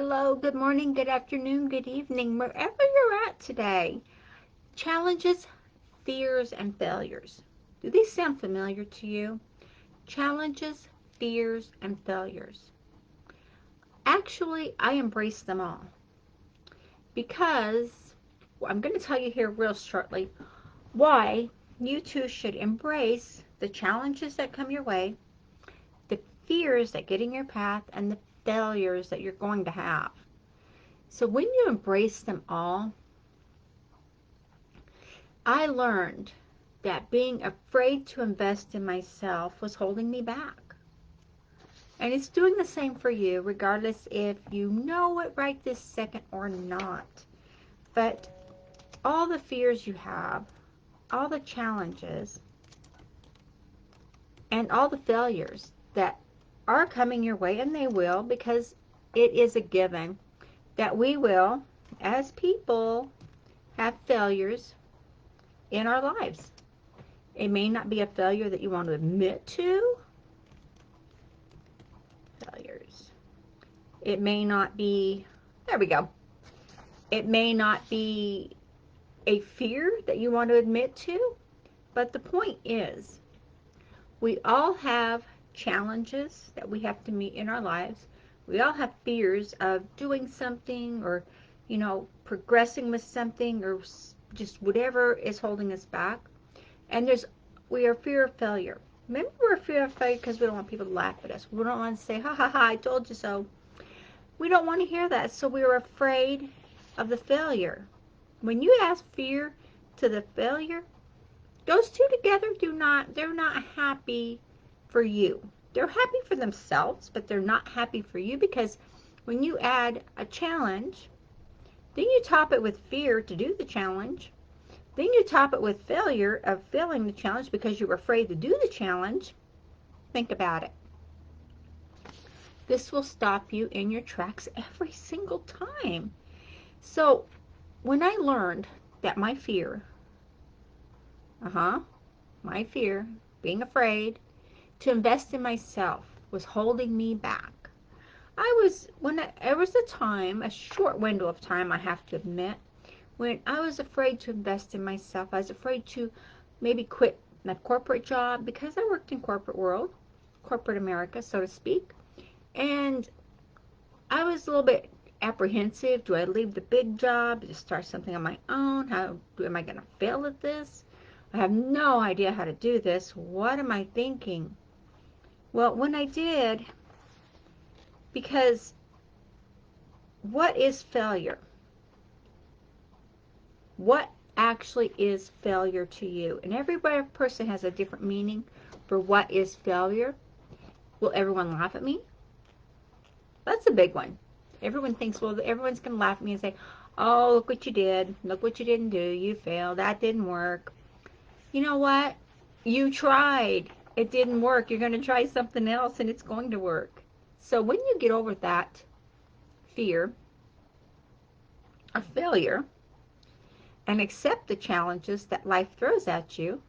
Hello, good morning, good afternoon, good evening, wherever you're at today. Challenges, fears, and failures. Do these sound familiar to you? Challenges, fears, and failures. Actually, I embrace them all because I'm going to tell you here real shortly why you too should embrace the challenges that come your way, the fears that get in your path, and the failures that you're going to have. So when you embrace them all, I learned that being afraid to invest in myself was holding me back. And it's doing the same for you, regardless if you know it right this second or not. But all the fears you have, all the challenges, and all the failures that are coming your way, and they will, because it is a given that we will, as people, have failures in our lives. It may not be a failure that you want to admit to. Failures. It may not be, there we go. It may not be a fear that you want to admit to, but the point is, we all have challenges that we have to meet in our lives. We all have fears of doing something or, progressing with something or just whatever is holding us back. And we are fear of failure. Maybe we're fear of failure because we don't want people to laugh at us. We don't want to say, ha ha ha, I told you so. We don't want to hear that, so we're afraid of the failure. When you add fear to the failure, those two together they're not happy for you. They're happy for themselves, but they're not happy for you, because when you add a challenge, then you top it with fear to do the challenge. Then you top it with failure of failing the challenge because you're afraid to do the challenge. Think about it. This will stop you in your tracks every single time. So when I learned that my fear, being afraid to invest in myself was holding me back. There was a time, a short window of time, I have to admit, when I was afraid to invest in myself. I was afraid to maybe quit my corporate job, because I worked in corporate world, corporate America, so to speak. And I was a little bit apprehensive. Do I leave the big job to start something on my own? Am I going to fail at this? I have no idea how to do this. What am I thinking? Well, when I did, because what is failure? What actually is failure to you? And every person has a different meaning for what is failure. Will everyone laugh at me? That's a big one. Everyone thinks, well, everyone's going to laugh at me and say, oh, look what you did. Look what you didn't do. You failed. That didn't work. You know what? You tried. It didn't work. You're going to try something else and it's going to work. So when you get over that fear of failure and accept the challenges that life throws at you,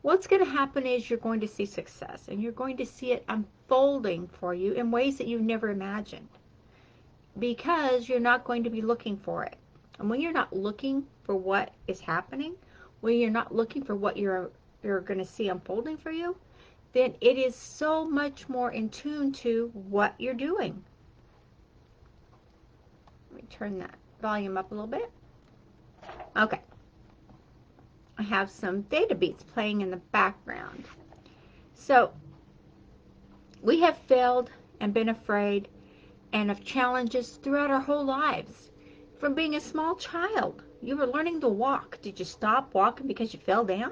what's going to happen is you're going to see success, and you're going to see it unfolding for you in ways that you've never imagined, because you're not going to be looking for it. And when you're not looking for what is happening, when you're not looking for what you're going to see unfolding for you, then it is so much more in tune to what you're doing. Let me turn that volume up a little bit. Okay. I have some data beats playing in the background. So we have failed and been afraid and of challenges throughout our whole lives. From being a small child, you were learning to walk. Did you stop walking because you fell down?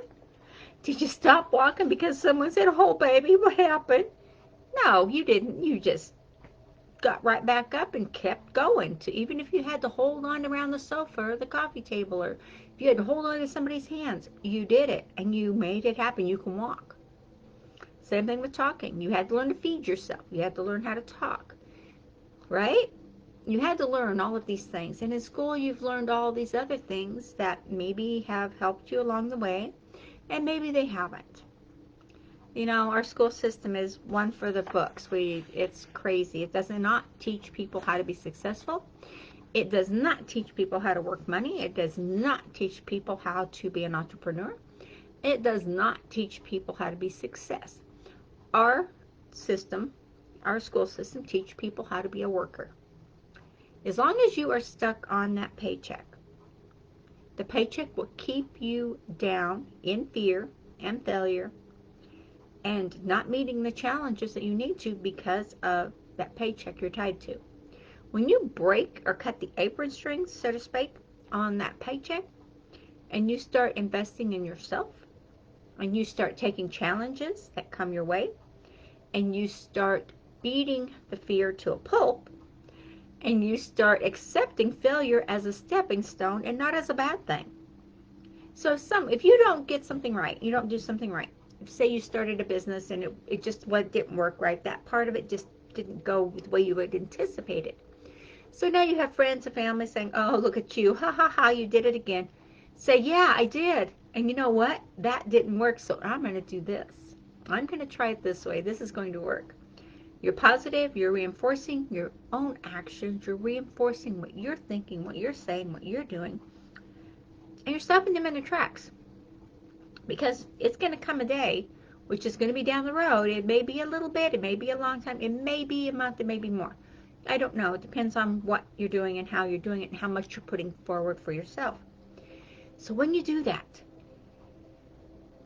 Did you stop walking because someone said, oh, baby, what happened? No, you didn't. You just got right back up and kept going. Even if you had to hold on around the sofa or the coffee table, or if you had to hold on to somebody's hands, you did it and you made it happen. You can walk. Same thing with talking. You had to learn to feed yourself. You had to learn how to talk, right? You had to learn all of these things. And in school, you've learned all these other things that maybe have helped you along the way, and maybe they haven't. Our school system is one for the books. It's crazy. It does not teach people how to be successful. It does not teach people how to work money. It does not teach people how to be an entrepreneur. It does not teach people how to be success. Our system, our school system, teach people how to be a worker. As long as you are stuck on that paycheck, the paycheck will keep you down in fear and failure and not meeting the challenges that you need to because of that paycheck you're tied to. When you break or cut the apron strings, so to speak, on that paycheck, and you start investing in yourself, and you start taking challenges that come your way, and you start beating the fear to a pulp, and you start accepting failure as a stepping stone and not as a bad thing. So if you don't get something right, you don't do something right. Say you started a business and it just didn't work right. That part of it just didn't go the way you had anticipated. So now you have friends and family saying, oh, look at you. Ha, ha, ha, you did it again. Say, yeah, I did. And you know what? That didn't work, so I'm going to do this. I'm going to try it this way. This is going to work. You're positive. You're reinforcing your own actions. You're reinforcing what you're thinking, what you're saying, what you're doing. And you're stopping them in their tracks. Because it's going to come a day, which is going to be down the road. It may be a little bit. It may be a long time. It may be a month. It may be more. I don't know. It depends on what you're doing and how you're doing it and how much you're putting forward for yourself. So when you do that,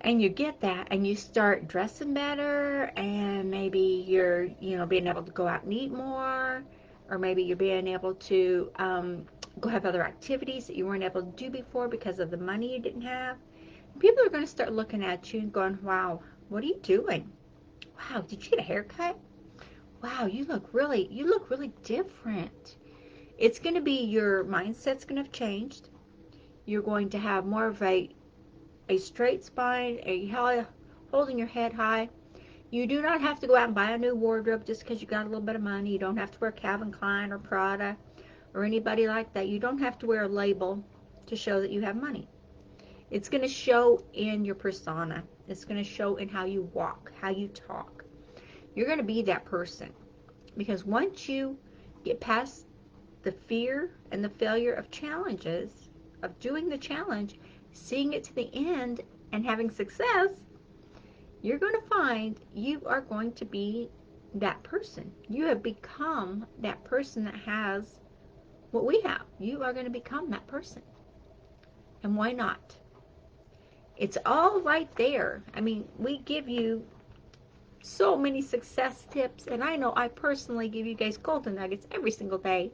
and you get that, and you start dressing better, and maybe you're, being able to go out and eat more, or maybe you're being able to go have other activities that you weren't able to do before because of the money you didn't have. People are going to start looking at you and going, wow, what are you doing? Wow, did you get a haircut? Wow, you look really different. It's going to be, your mindset's going to have changed. You're going to have more of a straight spine, holding your head high. You do not have to go out and buy a new wardrobe just because you got a little bit of money. You don't have to wear Calvin Klein or Prada or anybody like that. You don't have to wear a label to show that you have money. It's going to show in your persona. It's going to show in how you walk, how you talk. You're going to be that person. Because once you get past the fear and the failure of challenges, of doing the challenge, seeing it to the end, and having success, you're going to find you are going to be that person. You have become that person that has what we have. You are going to become that person. And why not? It's all right there. I mean, we give you so many success tips, and I know I personally give you guys golden nuggets every single day.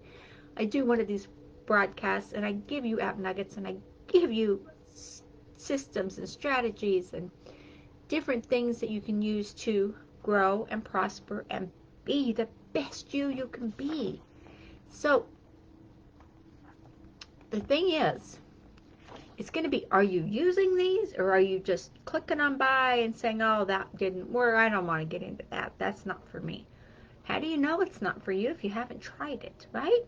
I do one of these broadcasts, and I give you app nuggets, and I give you systems and strategies and different things that you can use to grow and prosper and be the best you can be. So the thing is, it's going to be, are you using these, or are you just clicking on by and saying, oh, that didn't work, I don't want to get into that, that's not for me? How do you know it's not for you if you haven't tried it, right?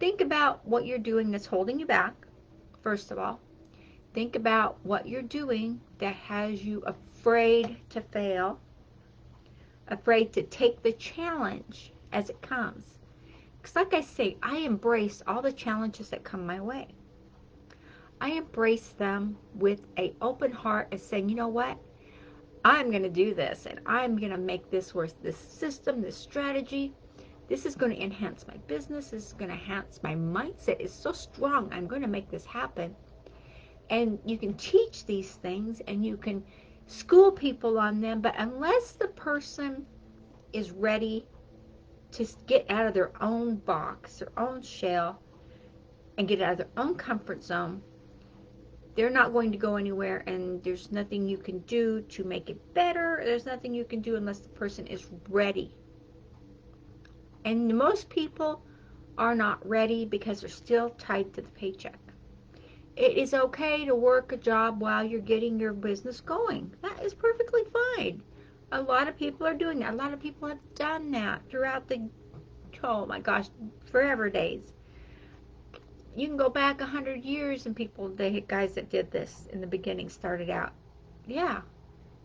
Think about what you're doing that's holding you back, first of all. Think about what you're doing that has you afraid to fail, afraid to take the challenge as it comes. Because like I say, I embrace all the challenges that come my way. I embrace them with an open heart and saying, you know what? I'm going to do this, and I'm going to make this work. This system, this strategy, this is going to enhance my business. This is going to enhance my mindset. It's so strong. I'm going to make this happen. And you can teach these things, and you can school people on them, but unless the person is ready to get out of their own box, their own shell, and get out of their own comfort zone, they're not going to go anywhere, and there's nothing you can do to make it better. There's nothing you can do unless the person is ready. And most people are not ready because they're still tied to the paycheck. It is okay to work a job while you're getting your business going. That is perfectly fine. A lot of people are doing that. A lot of people have done that throughout the, oh my gosh, forever days. You can go back 100 years and the guys that did this in the beginning started out. Yeah,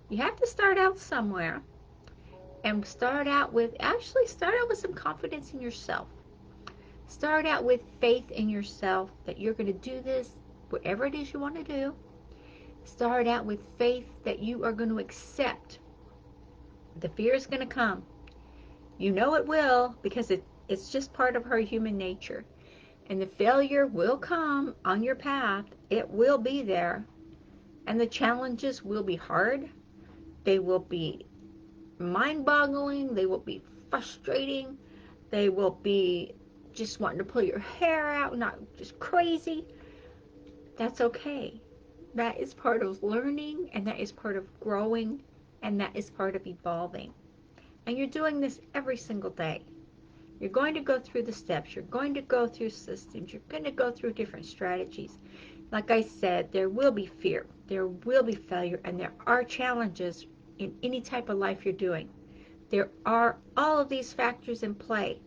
You have to start out somewhere and start out with some confidence in yourself. Start out with faith in yourself that you're going to do this, whatever it is you want to do. Start out with faith that you are going to accept. The fear is going to come. You know it will because it's just part of her human nature. And the failure will come on your path. It will be there. And the challenges will be hard. They will be mind-boggling. They will be frustrating. They will be just wanting to pull your hair out, not just crazy. That's okay. That is part of learning, and that is part of growing, and that is part of evolving. And you're doing this every single day. You're going to go through the steps. You're going to go through systems. You're going to go through different strategies. Like I said, there will be fear. There will be failure. And there are challenges in any type of life you're doing. There are all of these factors in play.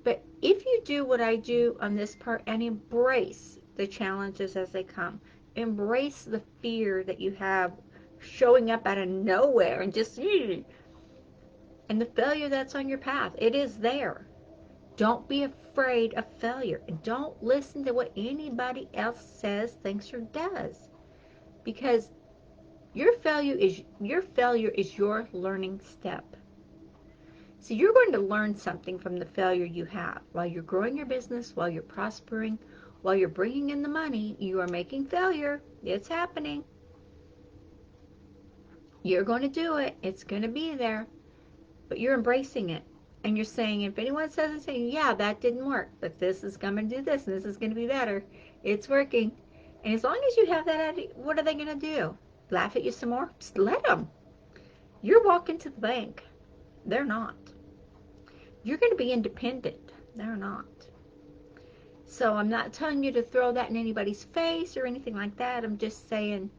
But if you do what I do on this part and embrace the challenges as they come, embrace the fear that you have showing up out of nowhere and just, and the failure that's on your path, it is there. Don't be afraid of failure. And don't listen to what anybody else says, thinks, or does. Because your failure is your learning step. So you're going to learn something from the failure you have. While you're growing your business, while you're prospering, while you're bringing in the money, you are making failure. It's happening. You're going to do it. It's going to be there. But you're embracing it. And you're saying, if anyone says it's saying, yeah, that didn't work, but this is going to do this, and this is going to be better. It's working. And as long as you have that attitude, what are they going to do? Laugh at you some more? Just let them. You're walking to the bank. They're not. You're going to be independent. They're not. So I'm not telling you to throw that in anybody's face or anything like that. I'm just saying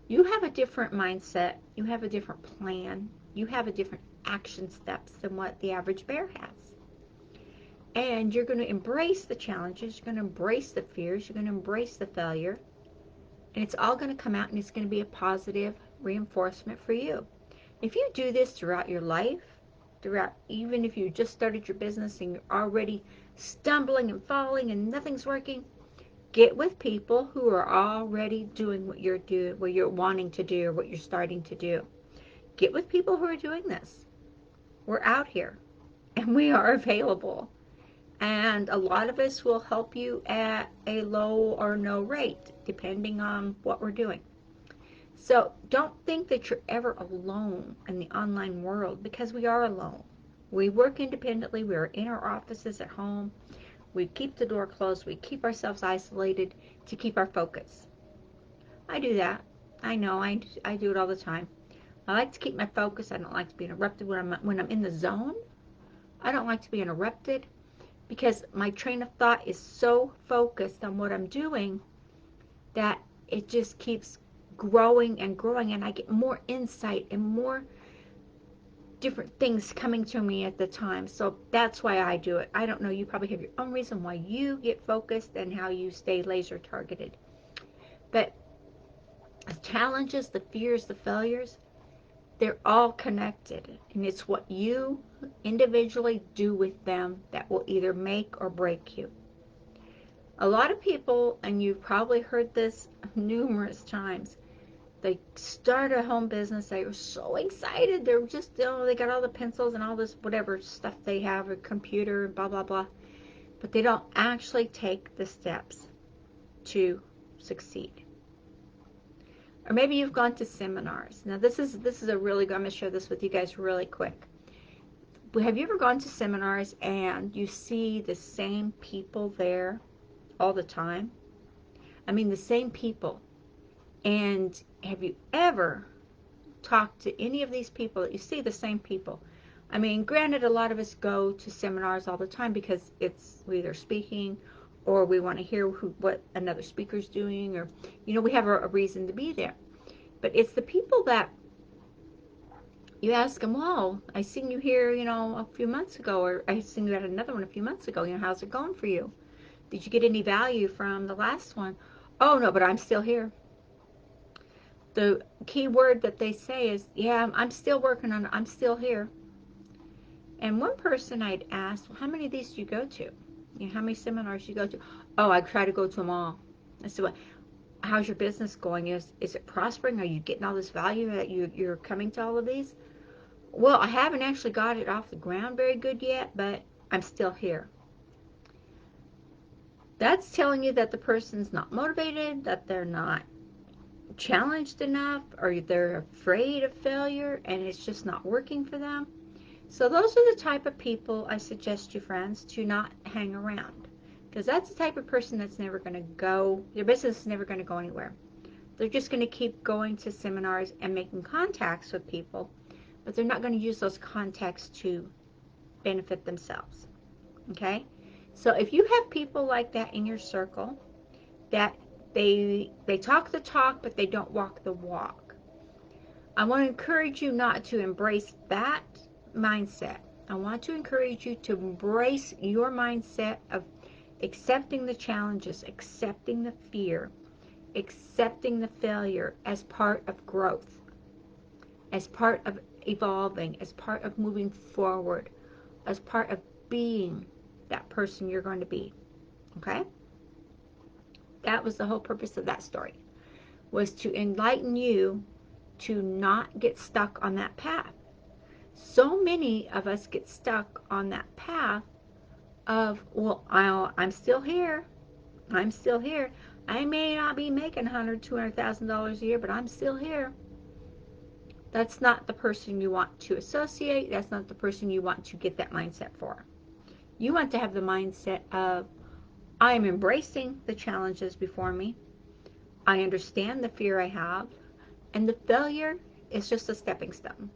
you have a different mindset. You have a different plan. You have a different action steps than what the average bear has. And you're going to embrace the challenges. You're going to embrace the fears. You're going to embrace the failure. And it's all going to come out and it's going to be a positive reinforcement for you. If you do this throughout your life, even if you just started your business and you're already stumbling and falling and nothing's working, get with people who are already doing what you're wanting to do, or what you're starting to do. Get with people who are doing this. We're out here and we are available. And a lot of us will help you at a low or no rate, depending on what we're doing. So don't think that you're ever alone in the online world, because we are alone. We work independently. We are in our offices at home. We keep the door closed. We keep ourselves isolated to keep our focus. I do that. I know. I do it all the time. I like to keep my focus. I don't like to be interrupted when I'm in the zone. I don't like to be interrupted because my train of thought is so focused on what I'm doing that it just keeps growing and growing, and I get more insight and more different things coming to me at the time. So that's why I do it. I don't know, you probably have your own reason why you get focused and how you stay laser targeted. But the challenges, the fears, the failures, they're all connected. And it's what you individually do with them that will either make or break you. A lot of people, and you've probably heard this numerous times, they start a home business, they were so excited, they're just, they got all the pencils and all this whatever stuff they have, a computer and blah blah blah, but they don't actually take the steps to succeed. Or maybe you've gone to seminars. Now this is a really good, I'm going to share this with you guys really quick. Have you ever gone to seminars and you see the same people there all the time? I mean, the same people. And have you ever talked to any of these people that you see the same people? I mean, granted, a lot of us go to seminars all the time because we're either speaking or we want to hear what another speaker's doing, or, we have a reason to be there. But it's the people that you ask them, well, I seen you here, a few months ago, or I seen you at another one a few months ago. How's it going for you? Did you get any value from the last one? Oh, no, but I'm still here. the key word that they say is, yeah, I'm still working on it. I'm still here. And one person I'd asked, well, how many of these do you go to? You know, how many seminars do you go to? Oh, I try to go to them all. I said, well, how's your business going? Is it prospering? Are you getting all this value that you're coming to all of these? Well, I haven't actually got it off the ground very good yet, but I'm still here. That's telling you that the person's not motivated, that they're not challenged enough, or they're afraid of failure and it's just not working for them. So those are the type of people I suggest you, friends, to not hang around, because that's the type of person that's never going to go, their business is never going to go anywhere. They're just going to keep going to seminars and making contacts with people, but they're not going to use those contacts to benefit themselves. Okay? So if you have people like that in your circle, that they talk the talk, but they don't walk the walk, I want to encourage you not to embrace that mindset. I want to encourage you to embrace your mindset of accepting the challenges, accepting the fear, accepting the failure as part of growth, as part of evolving, as part of moving forward, as part of being that person you're going to be. Okay? That was the whole purpose of that story, was to enlighten you to not get stuck on that path. So many of us get stuck on that path of, well, I'm still here. I'm still here. I may not be making $100,000, $200,000 a year, but I'm still here. That's not the person you want to associate. That's not the person you want to get that mindset for. You want to have the mindset of, I'm embracing the challenges before me. I understand the fear I have, and the failure is just a stepping stone.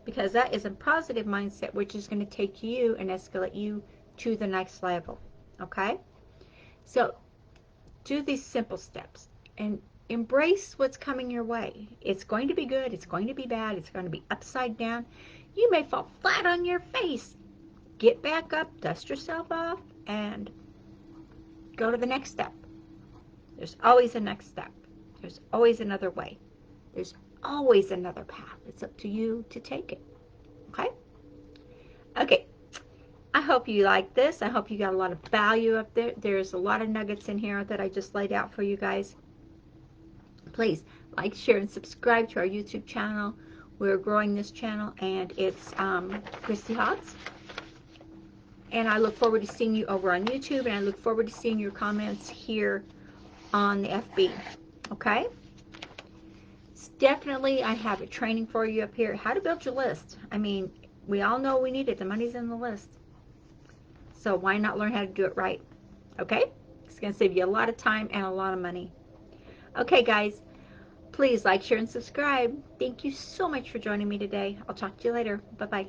Because that is a positive mindset, which is going to take you and escalate you to the next level. Okay? So do these simple steps and embrace what's coming your way. It's going to be good. It's going to be bad. It's going to be upside down. You may fall flat on your face. Get back up, dust yourself off, and go to the next step. There's always a next step. There's always another way. There's always another path. It's up to you to take it. Okay? Okay. I hope you like this. I hope you got a lot of value up there. There's a lot of nuggets in here that I just laid out for you guys. Please like, share, and subscribe to our YouTube channel. We're growing this channel, and it's Christy Hawks. And I look forward to seeing you over on YouTube, and I look forward to seeing your comments here on the FB. Okay? Definitely, I have a training for you up here. How to build your list. I mean, we all know we need it. The money's in the list. So why not learn how to do it right? Okay? It's going to save you a lot of time and a lot of money. Okay, guys. Please like, share, and subscribe. Thank you so much for joining me today. I'll talk to you later. Bye-bye.